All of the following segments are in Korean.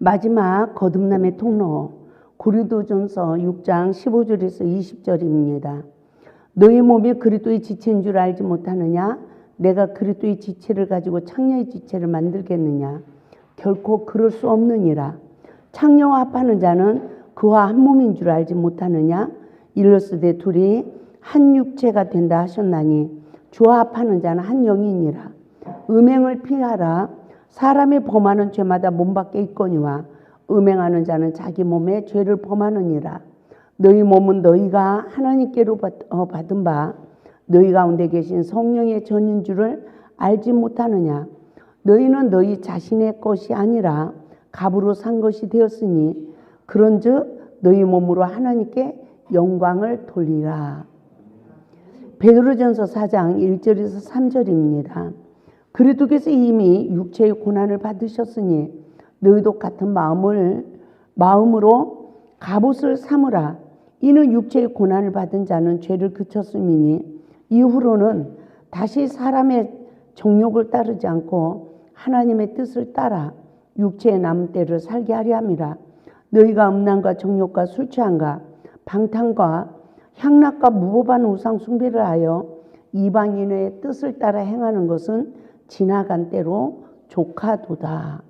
마지막 거듭남의 통로 고린도전서 6장 15절에서 20절입니다. 너희 몸이 그리스도의 지체인 줄 알지 못하느냐? 내가 그리스도의 지체를 가지고 창녀의 지체를 만들겠느냐? 결코 그럴 수 없느니라. 창녀와 합하는 자는 그와 한 몸인 줄 알지 못하느냐? 일러스되 둘이 한 육체가 된다 하셨나니 주와 합하는 자는 한 영이니라. 음행을 피하라. 사람이 범하는 죄마다 몸 밖에 있거니와 음행하는 자는 자기 몸에 죄를 범하느니라. 너희 몸은 너희가 하나님께로 받은 바 너희 가운데 계신 성령의 전인 줄을 알지 못하느냐? 너희는 너희 자신의 것이 아니라 값으로 산 것이 되었으니 그런즉 너희 몸으로 하나님께 영광을 돌리라. 베드로전서 4장 1절에서 3절입니다. 그리스도께서 이미 육체의 고난을 받으셨으니 너희도 같은 마음으로 갑옷을 삼으라. 이는 육체의 고난을 받은 자는 죄를 그쳤음이니 이후로는 다시 사람의 정욕을 따르지 않고 하나님의 뜻을 따라 육체의 남은 때를 살게 하려 함이라. 너희가 음란과 정욕과 술 취함과 방탕과 향락과 무법한 우상 숭배를 하여 이방인의 뜻을 따라 행하는 것은 지나간 때로 족하도다.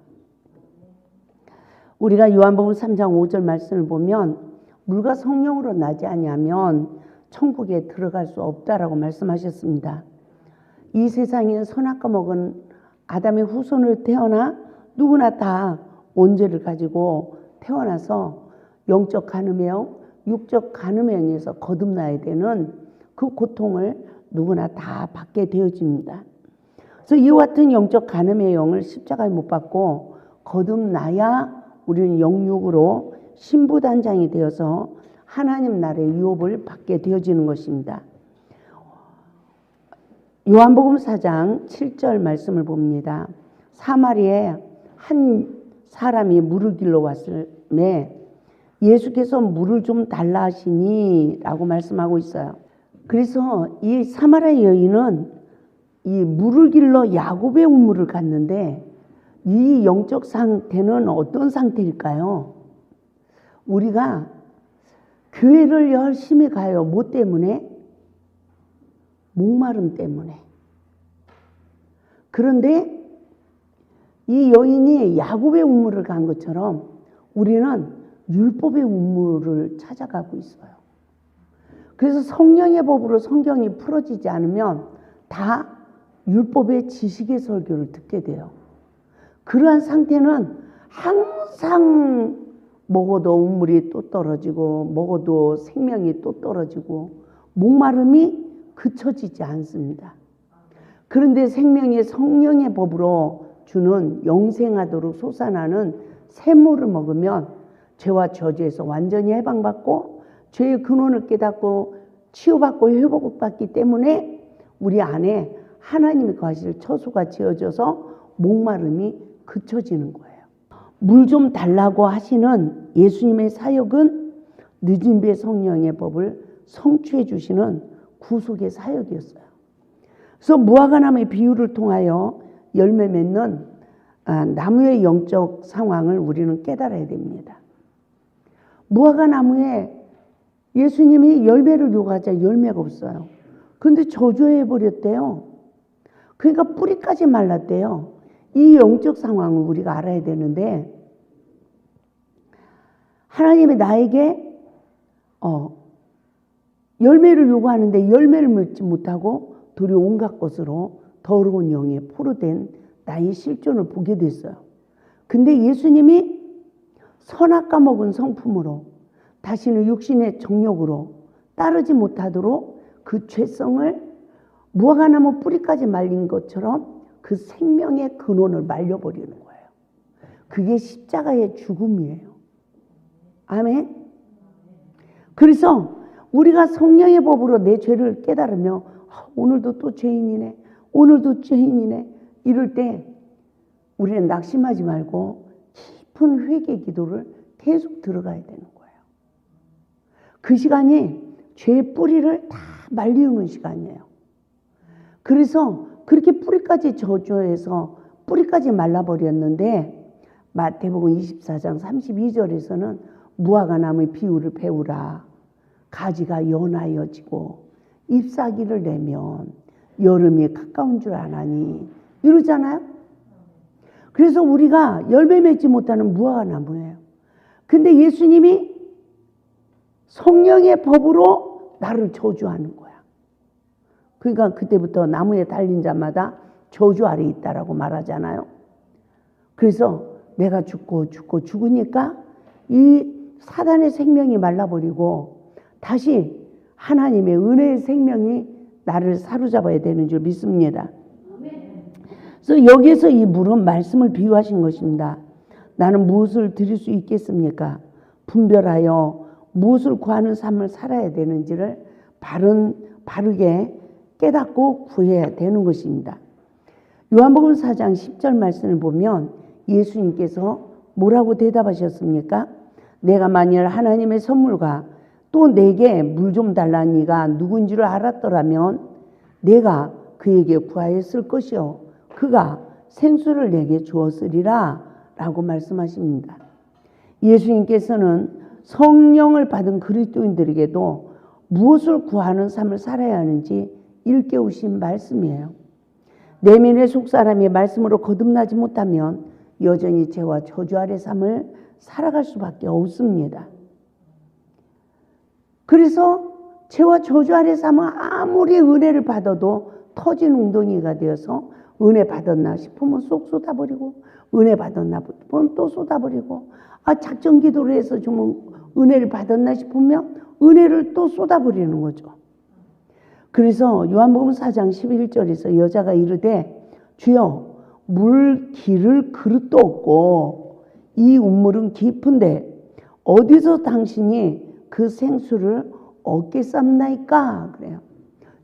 우리가 요한복음 3장 5절 말씀을 보면 물과 성령으로 나지 아니하면 천국에 들어갈 수 없다라고 말씀하셨습니다. 이 세상에 선악과 먹은 아담의 후손을 태어나 누구나 다 온죄를 가지고 태어나서 영적 간음형, 육적 간음형에서 거듭나야 되는 그 고통을 누구나 다 받게 되어집니다. 그래서 이와 같은 영적 간음의 영을 십자가에 못 박고 거듭나야 우리는 영육으로 신부단장이 되어서 하나님 나라의 유업을 받게 되어지는 것입니다. 요한복음 4장 7절 말씀을 봅니다. 사마리아에 한 사람이 물을 길러 왔음에 예수께서 물을 좀 달라 하시니 라고 말씀하고 있어요. 그래서 이 사마리아 여인은 이 물을 길러 야곱의 우물을 갔는데 이 영적 상태는 어떤 상태일까요? 우리가 교회를 열심히 가요. 뭐 때문에? 목마름 때문에. 그런데 이 여인이 야곱의 우물을 간 것처럼 우리는 율법의 우물을 찾아가고 있어요. 그래서 성령의 법으로 성경이 풀어지지 않으면 다 율법의 지식의 설교를 듣게 돼요. 그러한 상태는 항상 먹어도 우물이 또 떨어지고 먹어도 생명이 또 떨어지고 목마름이 그쳐지지 않습니다. 그런데 생명의 성령의 법으로 주는 영생하도록 솟아나는 샘물을 먹으면 죄와 저주에서 완전히 해방받고 죄의 근원을 깨닫고 치유받고 회복받기 때문에 우리 안에 하나님의 거하실 처소가 지어져서 목마름이 그쳐지는 거예요. 물 좀 달라고 하시는 예수님의 사역은 늦은 비의 성령의 법을 성취해 주시는 구속의 사역이었어요. 그래서 무화과나무의 비유를 통하여 열매 맺는 나무의 영적 상황을 우리는 깨달아야 됩니다. 무화과나무에 예수님이 열매를 요구하자 열매가 없어요. 그런데 저주해 버렸대요. 그러니까 뿌리까지 말랐대요. 이 영적 상황을 우리가 알아야 되는데 하나님이 나에게 열매를 요구하는데 열매를 맺지 못하고 도리어 온갖 것으로 더러운 영에 포로된 나의 실존을 보게 됐어요. 근데 예수님이 선악과 먹은 성품으로 다시는 육신의 정욕으로 따르지 못하도록 그 죄성을 무화과나무 뿌리까지 말린 것처럼 그 생명의 근원을 말려버리는 거예요. 그게 십자가의 죽음이에요. 아멘. 그래서 우리가 성령의 법으로 내 죄를 깨달으며 오늘도 또 죄인이네, 오늘도 죄인이네 이럴 때 우리는 낙심하지 말고 깊은 회개 기도를 계속 들어가야 되는 거예요. 그 시간이 죄의 뿌리를 다 말리는 시간이에요. 그래서 그렇게 뿌리까지 저주해서 뿌리까지 말라버렸는데 마태복음 24장 32절에서는 무화과나무의 비유를 배우라. 가지가 연하여지고 잎사귀를 내면 여름이 가까운 줄 아나니 이러잖아요. 그래서 우리가 열매 맺지 못하는 무화과나무예요. 근데 예수님이 성령의 법으로 나를 저주하는 거야. 그러니까 그때부터 나무에 달린 자마다 저주 아래 있다라고 말하잖아요. 그래서 내가 죽으니까 이 사단의 생명이 말라버리고 다시 하나님의 은혜의 생명이 나를 사로잡아야 되는 줄 믿습니다. 그래서 여기에서 이 물은 말씀을 비유하신 것입니다. 나는 무엇을 드릴 수 있겠습니까? 분별하여 무엇을 구하는 삶을 살아야 되는지를 바르게 깨닫고 구해야 되는 것입니다. 요한복음 4장 10절 말씀을 보면 예수님께서 뭐라고 대답하셨습니까? 내가 만일 하나님의 선물과 또 내게 물 좀 달라는 이가 누군지를 알았더라면 내가 그에게 구하였을 것이요 그가 생수를 내게 주었으리라 라고 말씀하십니다. 예수님께서는 성령을 받은 그리스도인들에게도 무엇을 구하는 삶을 살아야 하는지 일깨우신 말씀이에요. 내면의 속사람이 말씀으로 거듭나지 못하면 여전히 죄와 저주 아래 삶을 살아갈 수밖에 없습니다. 그래서 죄와 저주 아래 삶은 아무리 은혜를 받아도 터진 웅덩이가 되어서 은혜 받았나 싶으면 쏙 쏟아버리고 은혜 받았나 싶으면 또 쏟아버리고 작정 기도를 해서 좀 은혜를 받았나 싶으면 은혜를 또 쏟아버리는 거죠. 그래서 요한복음 4장 11절에서 여자가 이르되 주여 물 기를 그릇도 없고 이 우물은 깊은데 어디서 당신이 그 생수를 얻겠삼나이까 그래요.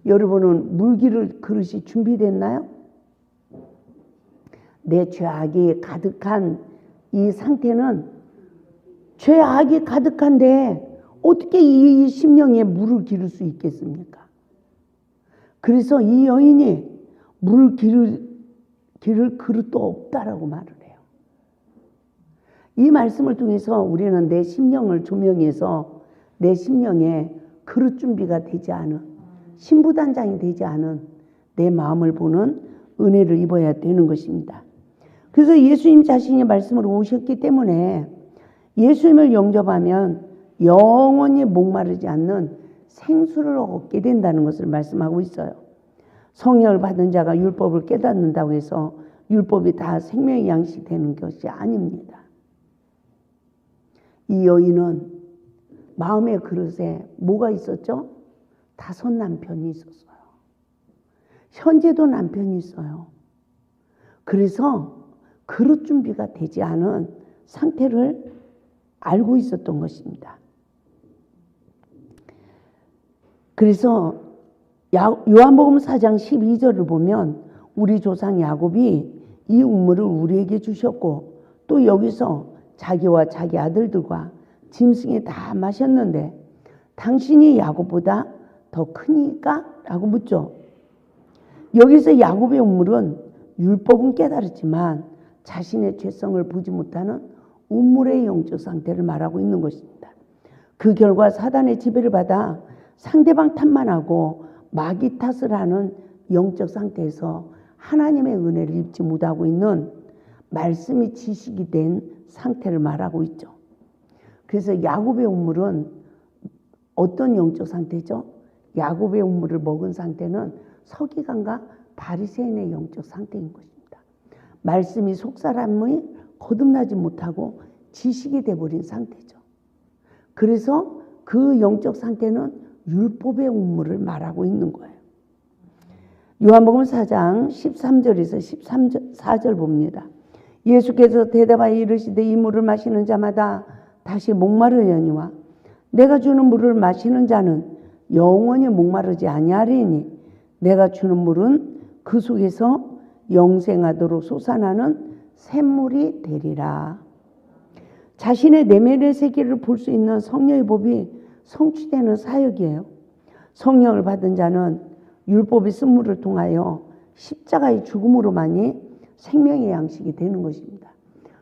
여러분은 물 기를 그릇이 준비됐나요? 내 죄악이 가득한 이 상태는 죄악이 가득한데 어떻게 이 심령에 물을 기를 수 있겠습니까? 그래서 이 여인이 물 기를 그릇도 없다라고 말을 해요. 이 말씀을 통해서 우리는 내 심령을 조명해서 내 심령에 그릇 준비가 되지 않은 신부단장이 되지 않은 내 마음을 보는 은혜를 입어야 되는 것입니다. 그래서 예수님 자신이 말씀으로 오셨기 때문에 예수님을 영접하면 영원히 목마르지 않는 생수를 얻게 된다는 것을 말씀하고 있어요. 성령을 받은 자가 율법을 깨닫는다고 해서 율법이 다 생명의 양식이 되는 것이 아닙니다. 이 여인은 마음의 그릇에 뭐가 있었죠? 5 남편이 있었어요. 현재도 남편이 있어요. 그래서 그릇 준비가 되지 않은 상태를 알고 있었던 것입니다. 그래서 요한복음 4장 12절을 보면 우리 조상 야곱이 이 우물을 우리에게 주셨고 또 여기서 자기와 자기 아들들과 짐승이 다 마셨는데 당신이 야곱보다 더 크니까? 라고 묻죠. 여기서 야곱의 우물은 율법은 깨달았지만 자신의 죄성을 보지 못하는 우물의 영적 상태를 말하고 있는 것입니다. 그 결과 사단의 지배를 받아 상대방 탓만 하고 마귀 탓을 하는 영적 상태에서 하나님의 은혜를 입지 못하고 있는 말씀이 지식이 된 상태를 말하고 있죠. 그래서 야곱의 우물은 어떤 영적 상태죠? 야곱의 우물을 먹은 상태는 서기관과 바리새인의 영적 상태인 것입니다. 말씀이 속사람이 거듭나지 못하고 지식이 돼버린 상태죠. 그래서 그 영적 상태는 율법의 우물을 말하고 있는 거예요. 요한복음 4장 13절에서 14절 봅니다. 예수께서 대답하여 이르시되 이 물을 마시는 자마다 다시 목마르려니와 내가 주는 물을 마시는 자는 영원히 목마르지 아니하리니 내가 주는 물은 그 속에서 영생하도록 솟아나는 샘물이 되리라. 자신의 내면의 세계를 볼 수 있는 성령의 법이 성취되는 사역이에요. 성령을 받은 자는 율법의 쓴물을 통하여 십자가의 죽음으로만이 생명의 양식이 되는 것입니다.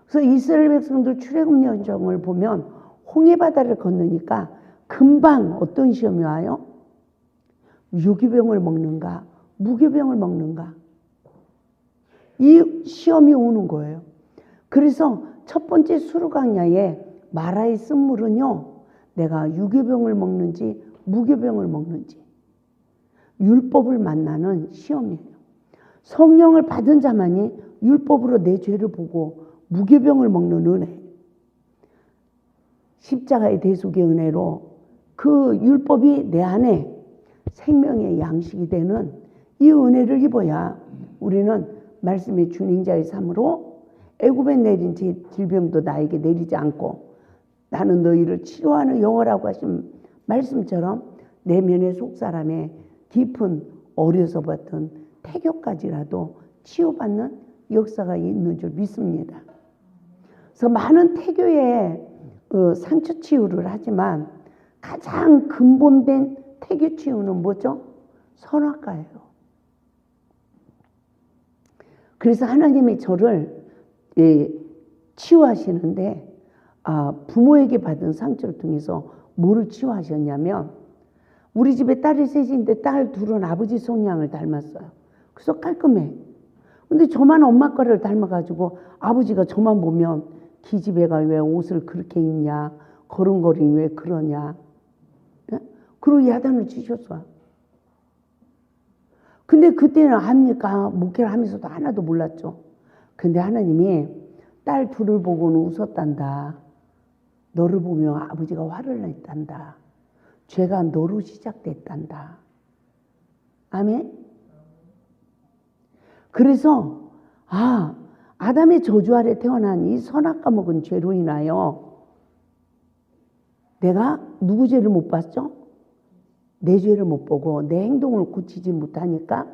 그래서 이스라엘 백성들 출애굽 여정을 보면 홍해바다를 건너니까 금방 어떤 시험이 와요? 유기병을 먹는가 무기병을 먹는가, 이 시험이 오는 거예요. 그래서 첫 번째 수르강야에 마라에 쓴 물은요, 내가 유기병을 먹는지 무기병을 먹는지 율법을 만나는 시험이에요. 성령을 받은 자만이 율법으로 내 죄를 보고 무기병을 먹는 은혜, 십자가의 대속의 은혜로 그 율법이 내 안에 생명의 양식이 되는 이 은혜를 입어야 우리는 말씀의 준행자의 삶으로 애굽에 내린 질병도 나에게 내리지 않고 나는 너희를 치료하는 여호와라고 하신 말씀처럼 내면의 속사람의 깊은 어려서 봤던 태교까지라도 치유받는 역사가 있는 줄 믿습니다. 그래서 많은 태교의 상처 치유를 하지만 가장 근본된 태교 치유는 뭐죠? 선악과예요. 그래서 하나님이 저를 치유하시는데 부모에게 받은 상처를 통해서 뭐를 치유하셨냐면, 우리 집에 딸이 셋인데 딸 둘은 아버지 성향을 닮았어요. 그래서 깔끔해. 근데 저만 엄마 거를 닮아가지고 아버지가 저만 보면 기집애가 왜 옷을 그렇게 입냐, 걸음걸이 왜 그러냐, 그리고 야단을 치셨어요. 근데 그때는 압니까? 목회를 하면서도 하나도 몰랐죠. 근데 하나님이 딸 둘을 보고는 웃었단다. 너를 보며 아버지가 화를 냈단다. 죄가 너로 시작됐단다. 아멘? 그래서 아담의 저주 아래 태어난 이 선악과 먹은 죄로 인하여 내가 누구 죄를 못 봤죠? 내 죄를 못 보고 내 행동을 고치지 못하니까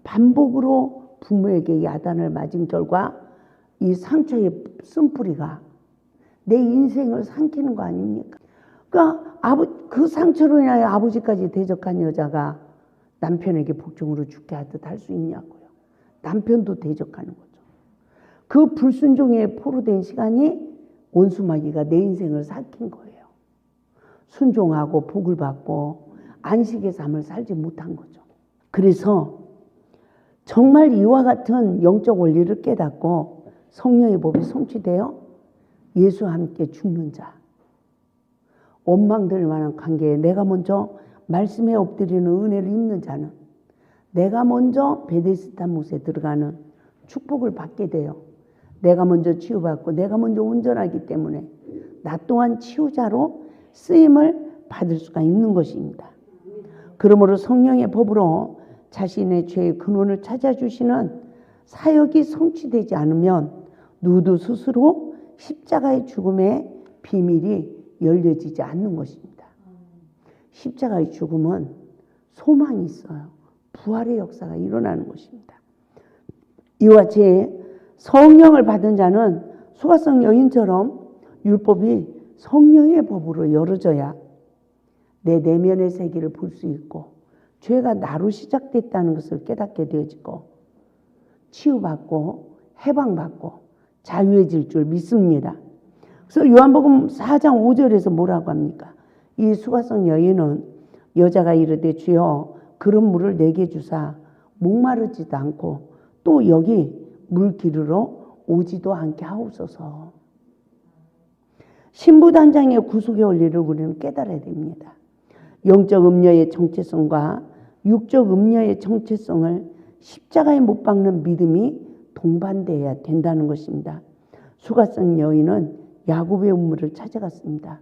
반복으로 부모에게 야단을 맞은 결과 이 상처의 쓴뿌리가 내 인생을 삼키는 거 아닙니까? 그러니까 그 상처로 인하여 아버지까지 대적한 여자가 남편에게 복종으로 죽게 하듯 할 수 있냐고요. 남편도 대적하는 거죠. 그 불순종에 포로된 시간이 원수마귀가 내 인생을 삼킨 거예요. 순종하고 복을 받고 안식의 삶을 살지 못한 거죠. 그래서 정말 이와 같은 영적 원리를 깨닫고 성령의 법이 성취되어 예수와 함께 죽는 자, 원망될 만한 관계에 내가 먼저 말씀에 엎드리는 은혜를 입는 자는 내가 먼저 베데스다 못에 들어가는 축복을 받게 돼요. 내가 먼저 치유받고 내가 먼저 온전하기 때문에 나 또한 치유자로 쓰임을 받을 수가 있는 것입니다. 그러므로 성령의 법으로 자신의 죄의 근원을 찾아주시는 사역이 성취되지 않으면 누구도 스스로 십자가의 죽음의 비밀이 열려지지 않는 것입니다. 십자가의 죽음은 소망이 있어요. 부활의 역사가 일어나는 것입니다. 이와 같이 성령을 받은 자는 수가성 여인처럼 율법이 성령의 법으로 열어져야 내 내면의 세계를 볼 수 있고 죄가 나로 시작됐다는 것을 깨닫게 되어지고 치유받고 해방받고 자유해질 줄 믿습니다. 그래서 요한복음 4장 5절에서 뭐라고 합니까? 이 수가성 여인은 여자가 이르되 주여 그런 물을 내게 주사 목마르지도 않고 또 여기 물 기르러 오지도 않게 하옵소서. 신부단장의 구속의 원리를 우리는 깨달아야 됩니다. 영적 음녀의 정체성과 육적 음녀의 정체성을 십자가에 못 박는 믿음이 동반되어야 된다는 것입니다. 수가성 여인은 야곱의 우물을 찾아갔습니다.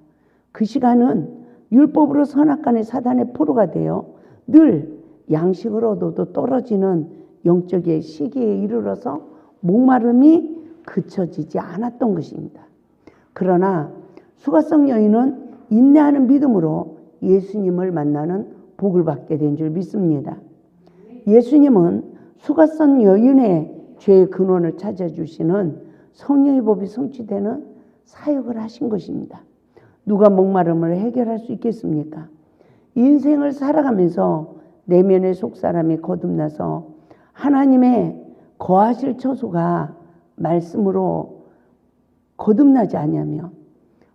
그 시간은 율법으로 선악간의 사단의 포로가 되어 늘 양식을 얻어도 떨어지는 영적의 시기에 이르러서 목마름이 그쳐지지 않았던 것입니다. 그러나 수가성 여인은 인내하는 믿음으로 예수님을 만나는 복을 받게 된 줄 믿습니다. 예수님은 수가성 여인의 죄의 근원을 찾아주시는 성령의 법이 성취되는 사역을 하신 것입니다. 누가 목마름을 해결할 수 있겠습니까? 인생을 살아가면서 내면의 속사람이 거듭나서 하나님의 거하실 처소가 말씀으로 거듭나지 않으면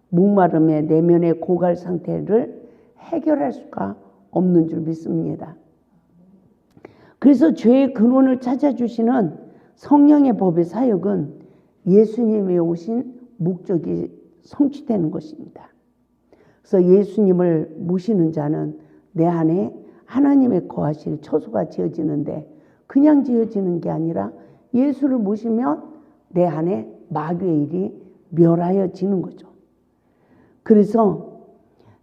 목마름의 내면의 고갈 상태를 해결할 수가 없는 줄 믿습니다. 그래서 죄의 근원을 찾아주시는 성령의 법의 사역은 예수님이 오신 목적이 성취되는 것입니다. 그래서 예수님을 모시는 자는 내 안에 하나님의 거하실 처소가 지어지는데 그냥 지어지는 게 아니라 예수를 모시면 내 안에 마귀의 일이 멸하여지는 거죠. 그래서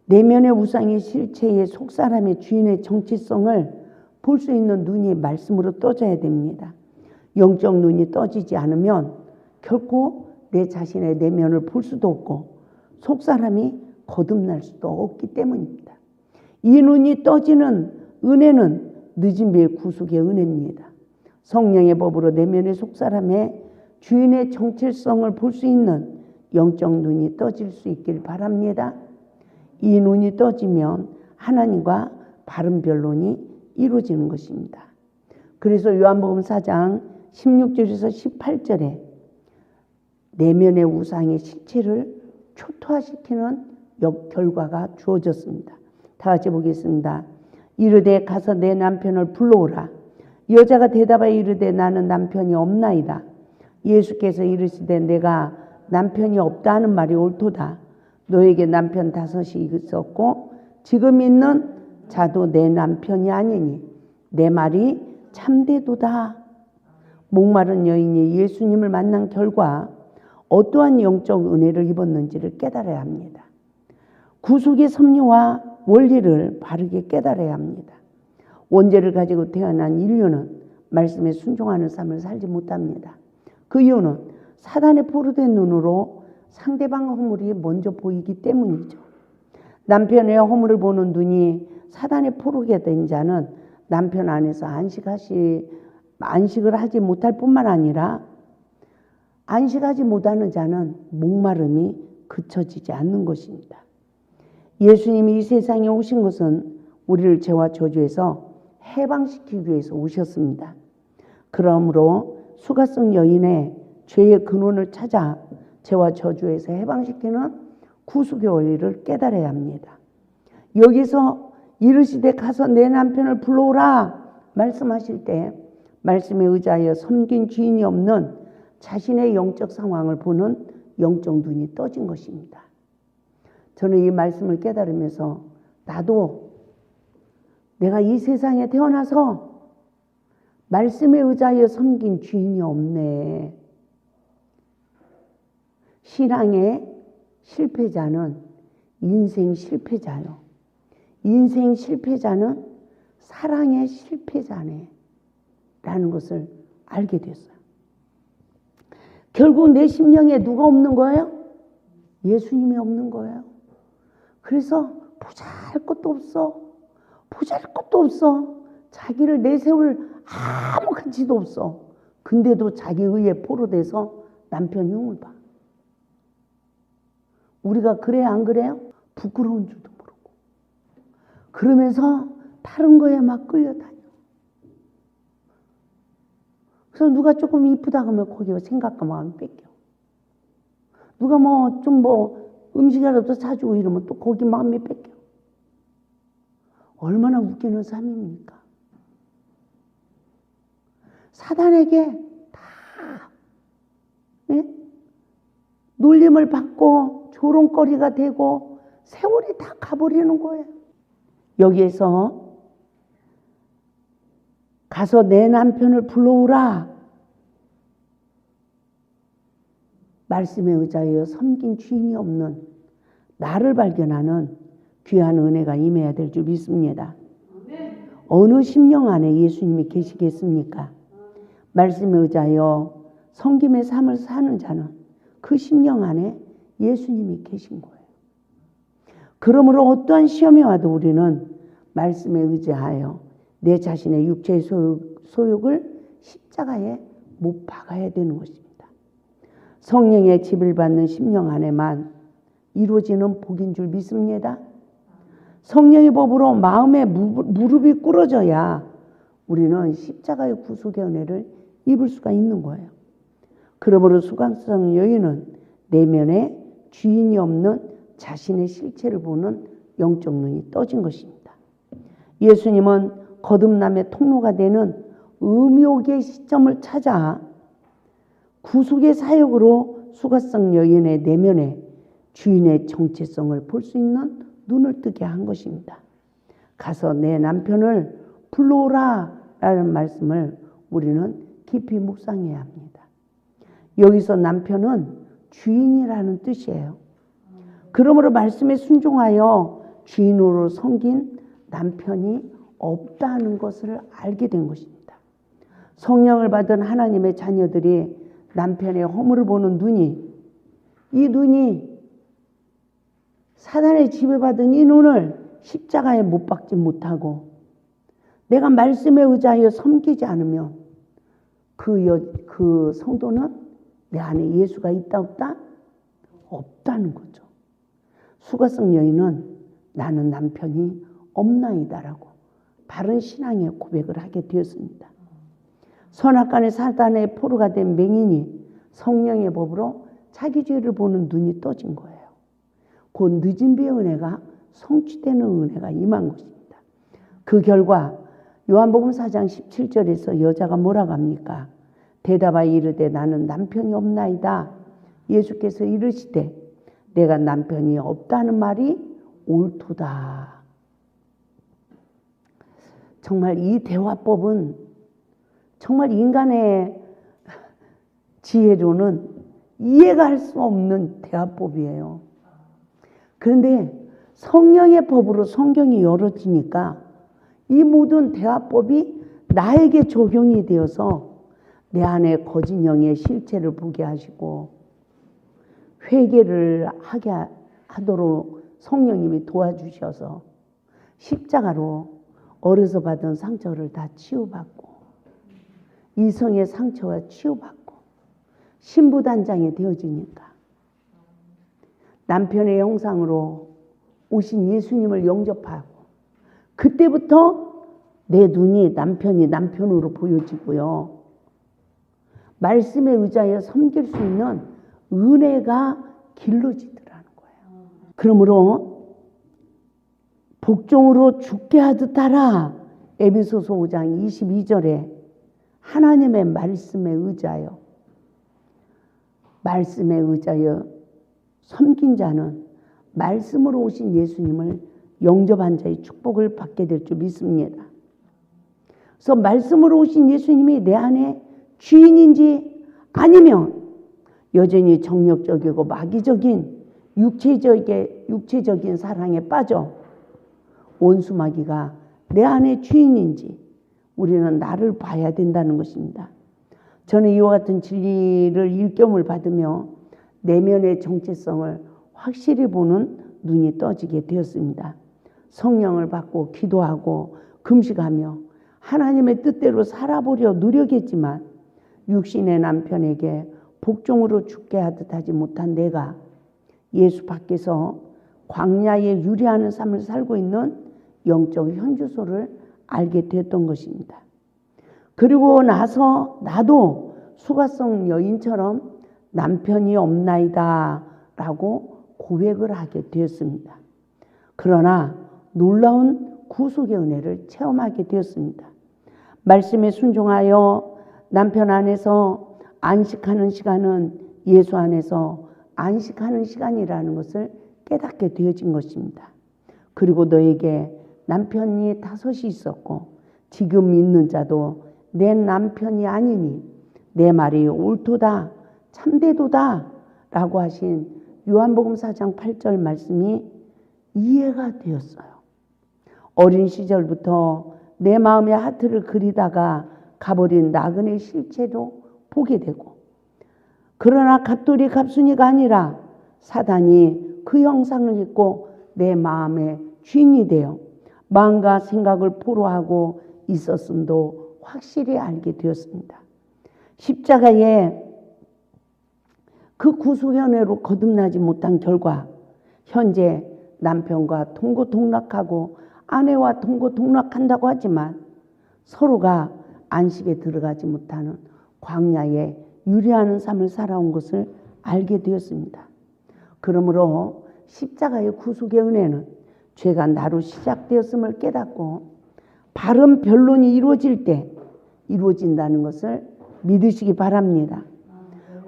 내면의 우상의 실체의 속사람의 주인의 정체성을 볼 수 있는 눈이 말씀으로 떠져야 됩니다. 영적 눈이 떠지지 않으면 결코 내 자신의 내면을 볼 수도 없고 속사람이 거듭날 수도 없기 때문입니다. 이 눈이 떠지는 은혜는 늦은 비의 구속의 은혜입니다. 성령의 법으로 내면의 속사람의 주인의 정체성을 볼 수 있는 영적 눈이 떠질 수 있길 바랍니다. 이 눈이 떠지면 하나님과 바른 변론이 이루어지는 것입니다. 그래서 요한복음 4장 16절에서 18절에 내면의 우상의 실체를 초토화시키는 결과가 주어졌습니다. 다 같이 보겠습니다. 이르되 가서 내 남편을 불러오라. 여자가 대답하여 이르되 나는 남편이 없나이다. 예수께서 이르시되 내가 남편이 없다 하는 말이 옳도다. 너에게 남편 5이 있었고 지금 있는 자도 내 남편이 아니니 내 말이 참되도다. 목마른 여인이 예수님을 만난 결과 어떠한 영적 은혜를 입었는지를 깨달아야 합니다. 구속의 섭리와 원리를 바르게 깨달아야 합니다. 원죄를 가지고 태어난 인류는 말씀에 순종하는 삶을 살지 못합니다. 그 이유는 사단의 포로된 눈으로 상대방 허물이 먼저 보이기 때문이죠. 남편의 허물을 보는 눈이 사단의 포로게 된 자는 남편 안에서 안식을 하지 못할 뿐만 아니라 안식하지 못하는 자는 목마름이 그쳐지지 않는 것입니다. 예수님이 이 세상에 오신 것은 우리를 죄와 저주에서 해방시키기 위해서 오셨습니다. 그러므로 수가성 여인의 죄의 근원을 찾아 죄와 저주에서 해방시키는 구속의 원리를 깨달아야 합니다. 여기서 이르시되 가서 내 남편을 불러오라 말씀하실 때 말씀에 의지하여 섬긴 주인이 없는 자신의 영적 상황을 보는 영적 눈이 떠진 것입니다. 저는 이 말씀을 깨달으면서 나도 내가 이 세상에 태어나서 말씀에 의지하여 섬긴 주인이 없네. 신앙의 실패자는 인생 실패자요. 인생 실패자는 사랑의 실패자네. 라는 것을 알게 됐어요. 결국 내 심령에 누가 없는 거예요? 예수님이 없는 거예요. 그래서 보잘것도 없어. 보잘것도 없어. 자기를 내세울 아무 가치도 없어. 근데도 자기 의에 포로돼서 남편 흉을 봐. 우리가 그래야 안 그래요? 부끄러운 줄도 모르고. 그러면서 다른 거에 막 끌려다녀. 그래서 누가 조금 이쁘다 하면 거기 생각과 마음이 뺏겨. 누가 음식이라도 사주고 이러면 또 거기 마음이 뺏겨. 얼마나 웃기는 삶입니까? 사단에게 다 놀림을 받고 조롱거리가 되고 세월이 다 가버리는 거예요. 여기에서 가서 내 남편을 불러오라. 말씀에 의지하여 섬긴 주인이 없는 나를 발견하는 귀한 은혜가 임해야 될 줄 믿습니다. 어느 심령 안에 예수님이 계시겠습니까? 말씀에 의지하여 섬김의 삶을 사는 자는 그 심령 안에 예수님이 계신 거예요. 그러므로 어떠한 시험이 와도 우리는 말씀에 의지하여 내 자신의 육체의 소욕을 십자가에 못 박아야 되는 것입니다. 성령의 집을 받는 심령 안에만 이루어지는 복인 줄 믿습니다. 성령의 법으로 마음의 무릎이 꿇어져야 우리는 십자가의 구속의 은혜를 입을 수가 있는 거예요. 그러므로 수강성 여인은 내면에 주인이 없는 자신의 실체를 보는 영적 눈이 떠진 것입니다. 예수님은 거듭남의 통로가 되는 음욕의 시점을 찾아 구속의 사역으로 수가성 여인의 내면에 주인의 정체성을 볼 수 있는 눈을 뜨게 한 것입니다. 가서 내 남편을 불러오라 라는 말씀을 우리는 깊이 묵상해야 합니다. 여기서 남편은 주인이라는 뜻이에요. 그러므로 말씀에 순종하여 주인으로 섬긴 남편이 없다는 것을 알게 된 것입니다. 성령을 받은 하나님의 자녀들이 남편의 허물을 보는 눈이, 이 눈이 사단의 지배받은 이 눈을 십자가에 못 박지 못하고 내가 말씀에 의지하여 섬기지 않으면 그 성도는 내 안에 예수가 있다 없다? 없다는 거죠. 수가성 여인은 나는 남편이 없나이다라고 바른 신앙의 고백을 하게 되었습니다. 선악간의 사단의 포로가 된 맹인이 성령의 법으로 자기 죄를 보는 눈이 떠진 거예요. 곧 늦은 비의 은혜가 성취되는 은혜가 임한 것입니다. 그 결과 요한복음 4장 17절에서 여자가 뭐라고 합니까? 대답하여 이르되 나는 남편이 없나이다. 예수께서 이르시되 내가 남편이 없다는 말이 옳도다. 정말 이 대화법은 정말 인간의 지혜로는 이해가 할 수 없는 대화법이에요. 그런데 성령의 법으로 성경이 열어지니까 이 모든 대화법이 나에게 적용이 되어서 내 안에 거짓 영의 실체를 보게 하시고 회개를 하게 하도록 성령님이 도와주셔서 십자가로 어려서 받은 상처를 다 치유받고 이성의 상처가 치유받고 신부단장이 되어지니까 남편의 형상으로 오신 예수님을 영접하고 그때부터 내 눈이 남편이 남편으로 보여지고요. 말씀에 의지하여 섬길 수 있는 은혜가 길러지더라는 거예요. 그러므로 복종으로 죽게 하듯 하라. 에베소서 5장 22절에 하나님의 말씀에 의지하여 섬긴 자는 말씀으로 오신 예수님을 영접한 자의 축복을 받게 될 줄 믿습니다. 그래서 말씀으로 오신 예수님이 내 안에 주인인지 아니면 여전히 정력적이고 마귀적인 육체적인 사랑에 빠져 원수마귀가 내 안에 주인인지 우리는 나를 봐야 된다는 것입니다. 저는 이와 같은 진리를 일감을 받으며 내면의 정체성을 확실히 보는 눈이 떠지게 되었습니다. 성령을 받고 기도하고 금식하며 하나님의 뜻대로 살아보려 노력했지만 육신의 남편에게 복종으로 죽게 하듯 하지 못한 내가 예수 밖에서 광야에 유리하는 삶을 살고 있는 영적 현주소를 알게 되었던 것입니다. 그리고 나서 나도 수가성 여인처럼 남편이 없나이다 라고 고백을 하게 되었습니다. 그러나 놀라운 구속의 은혜를 체험하게 되었습니다. 말씀에 순종하여 남편 안에서 안식하는 시간은 예수 안에서 안식하는 시간이라는 것을 깨닫게 되어진 것입니다. 그리고 너에게 남편이 5이 있었고 지금 있는 자도 내 남편이 아니니 내 말이 옳도다 참되도다 라고 하신 요한복음 4장 8절 말씀이 이해가 되었어요. 어린 시절부터 내 마음의 하트를 그리다가 가버린 나그네 실체도 보게 되고 그러나 갑돌이 갑순이가 아니라 사단이 그 형상을 입고 내 마음의 주인이 되어 마음과 생각을 포로하고 있었음도 확실히 알게 되었습니다. 십자가에 그 구속의 은혜로 거듭나지 못한 결과 현재 남편과 동고동락하고 아내와 동고동락한다고 하지만 서로가 안식에 들어가지 못하는 광야에 유리하는 삶을 살아온 것을 알게 되었습니다. 그러므로 십자가의 구속의 은혜는 죄가 나로 시작되었음을 깨닫고 바른 변론이 이루어질 때 이루어진다는 것을 믿으시기 바랍니다.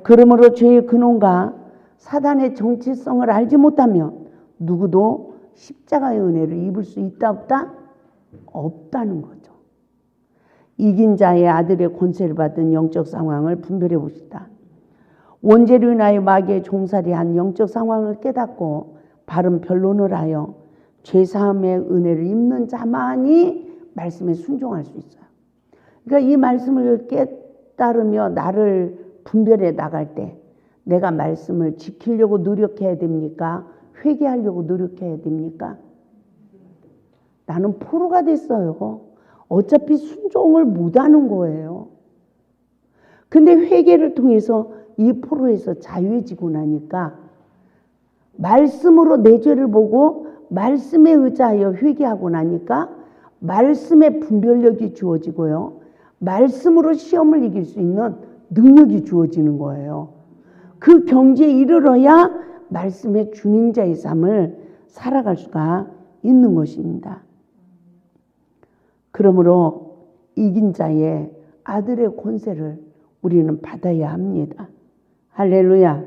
그러므로 죄의 근원과 사단의 정체성을 알지 못하면 누구도 십자가의 은혜를 입을 수 있다 없다? 없다는 거죠. 이긴 자의 아들의 권세를 받은 영적 상황을 분별해 봅시다. 원죄로 인하여 마귀의 종살이한 영적 상황을 깨닫고 바른 변론을 하여 죄사함의 은혜를 입는 자만이 말씀에 순종할 수 있어요. 그러니까 이 말씀을 깨달으며 나를 분별해 나갈 때 내가 말씀을 지키려고 노력해야 됩니까? 회개하려고 노력해야 됩니까? 나는 포로가 됐어요. 어차피 순종을 못하는 거예요. 근데 회개를 통해서 이 포로에서 자유해지고 나니까 말씀으로 내 죄를 보고 말씀에 의지하여 회개하고 나니까 말씀의 분별력이 주어지고요. 말씀으로 시험을 이길 수 있는 능력이 주어지는 거예요. 그 경지에 이르러야 말씀의 주민자의 삶을 살아갈 수가 있는 것입니다. 그러므로 이긴 자의 아들의 권세를 우리는 받아야 합니다. 할렐루야.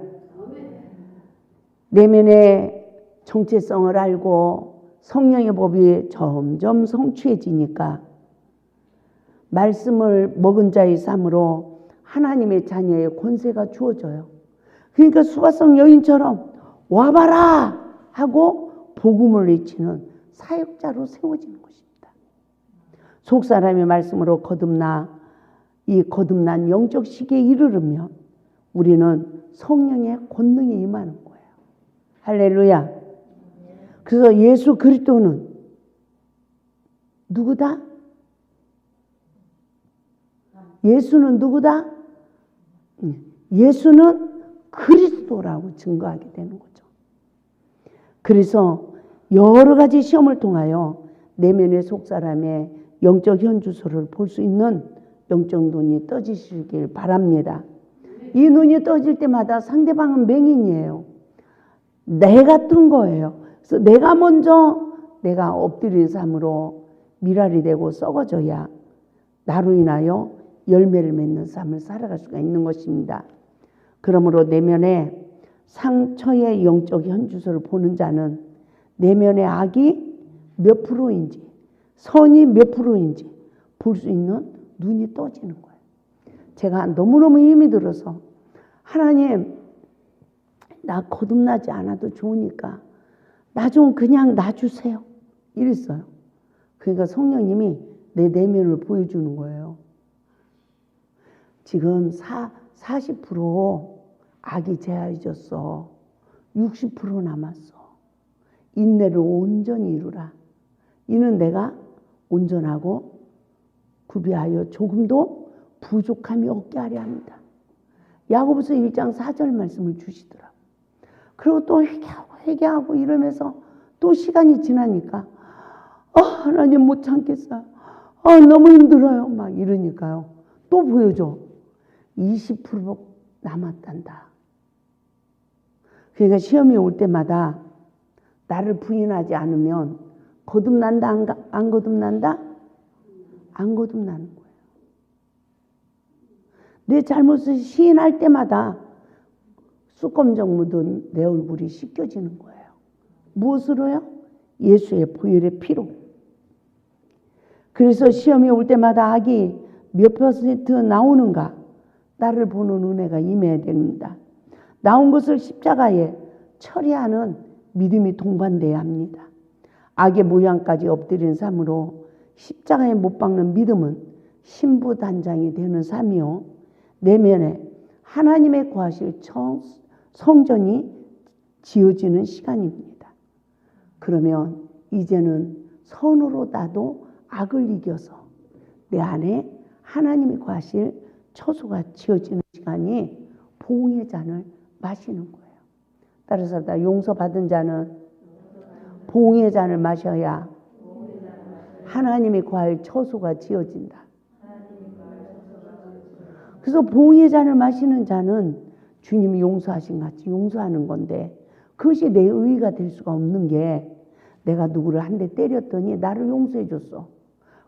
내면의 정체성을 알고 성령의 법이 점점 성취해지니까 말씀을 먹은 자의 삶으로 하나님의 자녀의 권세가 주어져요. 그러니까 수가성 여인처럼 와봐라 하고 복음을 외치는 사역자로 세워지는 것입니다. 속사람의 말씀으로 이 거듭난 영적 시기에 이르르면 우리는 성령의 권능이 임하는 거예요. 할렐루야. 그래서 예수 그리스도는 누구다? 예수는 누구다? 예수는 그리스도라고 증거하게 되는 거죠. 그래서 여러 가지 시험을 통하여 내면의 속사람의 영적 현주소를 볼 수 있는 영적 눈이 떠지시길 바랍니다. 이 눈이 떠질 때마다 상대방은 맹인이에요. 내가 뜬 거예요. 그래서 내가 엎드린 삶으로 미랄이 되고 썩어져야 나로 인하여 열매를 맺는 삶을 살아갈 수가 있는 것입니다. 그러므로 내면의 상처의 영적 현주소를 보는 자는 내면의 악이 몇 프로인지 선이 몇 프로인지 볼 수 있는 눈이 떠지는 거예요. 제가 너무너무 힘이 들어서 하나님 나 거듭나지 않아도 좋으니까 나 좀 그냥 놔주세요 이랬어요. 그러니까 성령님이 내 내면을 보여주는 거예요. 지금 40% 악이 제하해졌어. 60% 남았어. 인내를 온전히 이루라. 이는 내가 온전하고 구비하여 조금도 부족함이 없게 하려 합니다. 야고보서 1장 4절 말씀을 주시더라고요. 그리고 또 회개하고 이러면서 또 시간이 지나니까 하나님 못 참겠어요. 너무 힘들어요. 막 이러니까요. 또 보여줘. 20% 남았단다. 그러니까 시험이 올 때마다 나를 부인하지 않으면 거듭난다 안 거듭난다? 안 거듭나는 거예요. 내 잘못을 시인할 때마다 쑥검정 묻은 내 얼굴이 씻겨지는 거예요. 무엇으로요? 예수의 보혈의 피로. 그래서 시험이 올 때마다 악이 몇 퍼센트 나오는가? 나를 보는 은혜가 임해야 됩니다. 나온 것을 십자가에 처리하는 믿음이 동반돼야 합니다. 악의 모양까지 엎드린 삶으로 십자가에 못 박는 믿음은 신부단장이 되는 삶이요. 내면에 하나님의 거하실 성전이 지어지는 시간입니다. 그러면 이제는 선으로 나도 악을 이겨서 내 안에 하나님이 거하실 처소가 지어지는 시간이 보응의 잔을 마시는 거예요. 따라서 용서받은 자는 보응의 잔을 마셔야 하나님이 거할 처소가 지어진다. 그래서 보응의 잔을 마시는 자는 주님이 용서하신 같이 용서하는 건데 그것이 내 의의가 될 수가 없는 게 내가 누구를 한 대 때렸더니 나를 용서해 줬어.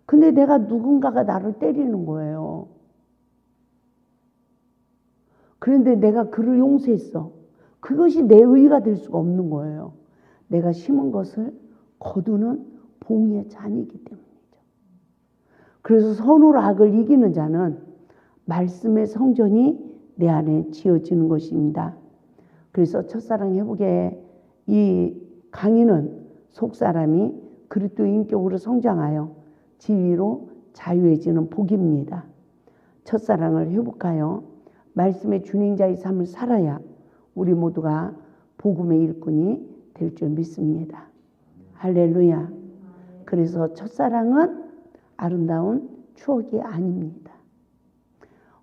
근데 내가 누군가가 나를 때리는 거예요. 그런데 내가 그를 용서했어. 그것이 내 의의가 될 수가 없는 거예요. 내가 심은 것을 거두는 봉의 잔이기 때문이죠. 그래서 선으로 악을 이기는 자는 말씀의 성전이 내 안에 지어지는 것입니다. 그래서 첫사랑 회복의 이 강의는 속사람이 그리스도의 인격으로 성장하여 지위로 자유해지는 복입니다. 첫사랑을 회복하여 말씀의 준행자의 삶을 살아야 우리 모두가 복음의 일꾼이 될 줄 믿습니다. 할렐루야. 그래서 첫사랑은 아름다운 추억이 아닙니다.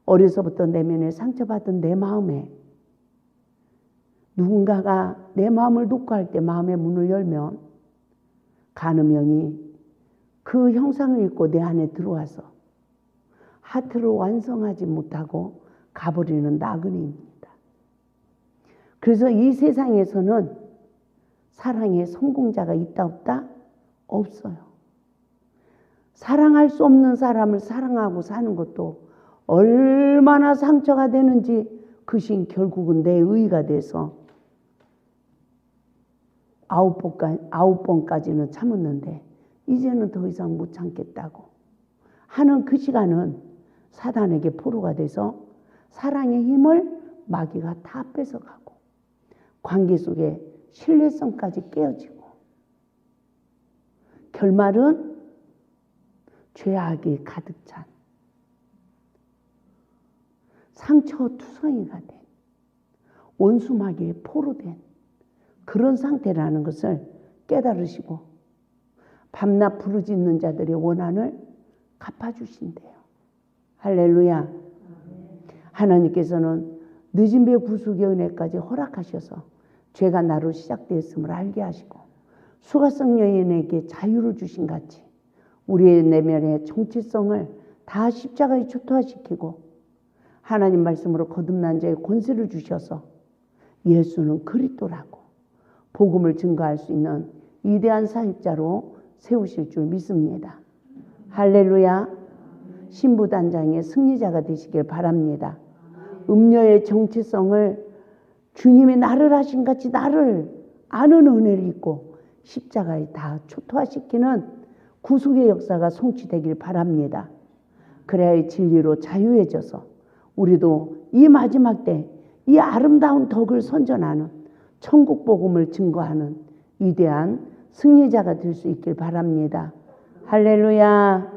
어려서부터 내면에 상처받은 내 마음에 누군가가 내 마음을 놓고 할 때 마음의 문을 열면 간음형이 그 형상을 입고 내 안에 들어와서 하트를 완성하지 못하고 가버리는 나그네입니다. 그래서 이 세상에서는 사랑의 성공자가 있다 없다? 없어요. 사랑할 수 없는 사람을 사랑하고 사는 것도 얼마나 상처가 되는지 그것이 결국은 내 의의가 돼서 9번까지는 참았는데 이제는 더 이상 못 참겠다고 하는 그 시간은 사단에게 포로가 돼서 사랑의 힘을 마귀가 다 뺏어가고 관계 속에 신뢰성까지 깨어지고 결말은 죄악이 가득 찬 상처투성이가 된 원수마귀의 포로 된 그런 상태라는 것을 깨달으시고 밤낮 부르짖는 자들의 원한을 갚아주신대요. 할렐루야. 하나님께서는 늦은 배 구속의 은혜까지 허락하셔서 죄가 나로 시작되었음을 알게 하시고 수가성 여인에게 자유를 주신 같이 우리의 내면의 정체성을 다 십자가에 초토화시키고 하나님 말씀으로 거듭난 자의 권세를 주셔서 예수는 그리스도라고 복음을 증거할 수 있는 위대한 사역자로 세우실 줄 믿습니다. 할렐루야. 신부단장의 승리자가 되시길 바랍니다. 음녀의 정체성을 주님이 나를 하신 같이 나를 아는 은혜를 입고 십자가에 다 초토화시키는 구속의 역사가 성취되길 바랍니다. 그래야 이 진리로 자유해져서 우리도 이 마지막 때 이 아름다운 덕을 선전하는 천국 복음을 증거하는 위대한 승리자가 될 수 있길 바랍니다. 할렐루야.